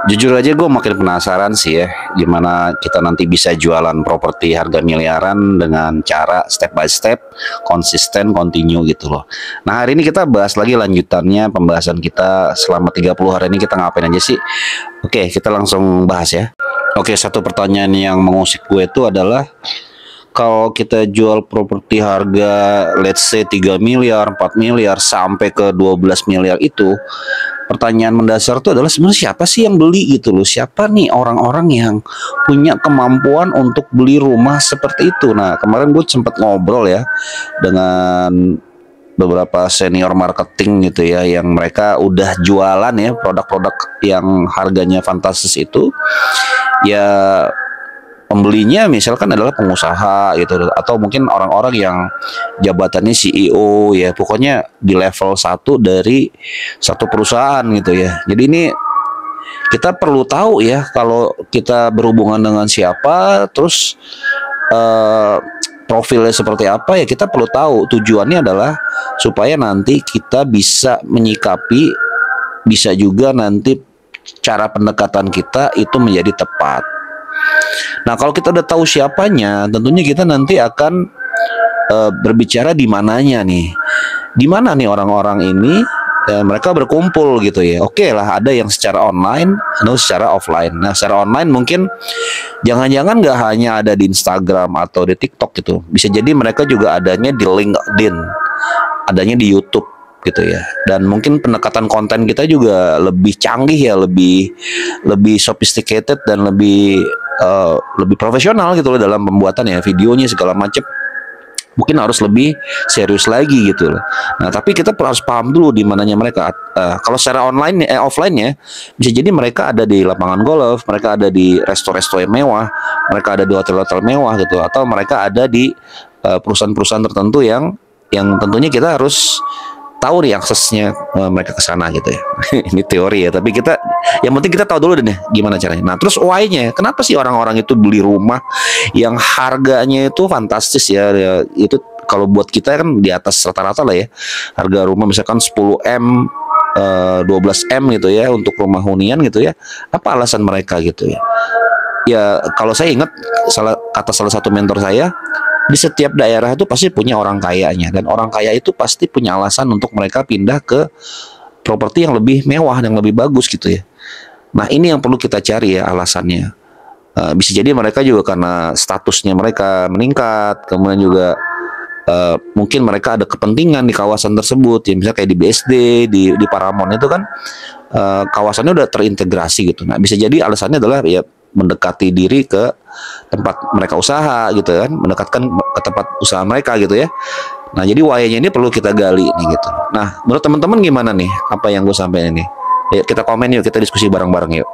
Jujur aja gue makin penasaran sih ya, gimana kita nanti bisa jualan properti harga miliaran dengan cara step by step, konsisten, continue gitu loh. Nah hari ini kita bahas lagi lanjutannya pembahasan kita selama 30 hari ini kita ngapain aja sih. Oke, kita langsung bahas ya. Oke, satu pertanyaan yang mengusik gue itu adalah kalau kita jual properti harga let's say 3 miliar, 4 miliar sampai ke 12 miliar itu, pertanyaan mendasar itu adalah sebenarnya siapa sih yang beli gitu loh? Siapa nih orang-orang yang punya kemampuan untuk beli rumah seperti itu? Nah, kemarin gue sempat ngobrol ya dengan beberapa senior marketing gitu ya, yang mereka udah jualan ya produk-produk yang harganya fantastis itu. Ya pembelinya misalkan adalah pengusaha gitu, atau mungkin orang-orang yang jabatannya CEO ya, pokoknya di level satu dari satu perusahaan gitu ya. Jadi ini kita perlu tahu ya kalau kita berhubungan dengan siapa, terus eh, profilnya seperti apa ya, kita perlu tahu. Tujuannya adalah supaya nanti kita bisa menyikapi, bisa juga nanti cara pendekatan kita itu menjadi tepat. Nah, kalau kita udah tahu siapanya, tentunya kita nanti akan berbicara di mananya nih. Di mana nih orang-orang ini mereka berkumpul gitu ya. Oke lah, ada yang secara online, ada secara offline. Nah, secara online mungkin jangan-jangan nggak hanya ada di Instagram atau di TikTok gitu. Bisa jadi mereka juga adanya di LinkedIn, adanya di YouTube gitu ya. Dan mungkin pendekatan konten kita juga lebih canggih ya, lebih sophisticated dan lebih profesional gitu loh dalam pembuatan ya, videonya segala macam. Mungkin harus lebih serius lagi gitu loh. Nah, tapi kita harus paham dulu di mananya mereka. Kalau secara online offline ya, bisa jadi mereka ada di lapangan golf, mereka ada di resto-resto yang mewah, mereka ada di hotel-hotel mewah gitu, atau mereka ada di perusahaan-perusahaan tertentu yang tentunya kita harus tahu nih aksesnya mereka ke sana gitu ya. Ini teori ya, tapi yang penting kita tahu dulu deh nih gimana caranya. Nah, terus why-nya, kenapa sih orang-orang itu beli rumah yang harganya itu fantastis ya, itu kalau buat kita kan di atas rata-rata lah ya. Harga rumah misalkan 10M, 12M gitu ya untuk rumah hunian gitu ya. Apa alasan mereka gitu ya? Ya kalau saya ingat kata salah satu mentor saya, di setiap daerah itu pasti punya orang kayanya, dan orang kaya itu pasti punya alasan untuk mereka pindah ke properti yang lebih mewah, yang lebih bagus gitu ya. Nah, ini yang perlu kita cari ya alasannya. Bisa jadi mereka juga karena statusnya mereka meningkat, kemudian juga mungkin mereka ada kepentingan di kawasan tersebut ya, misalnya kayak di BSD, di Paramount itu kan kawasannya udah terintegrasi gitu. Nah, bisa jadi alasannya adalah ya mendekati diri ke tempat mereka usaha gitu kan, mendekatkan ke tempat usaha mereka gitu ya. Nah, jadi why-nya ini perlu kita gali nih gitu. Nah, menurut teman-teman gimana nih apa yang gue sampaikan ini? Ya, kita komen yuk, kita diskusi bareng-bareng yuk.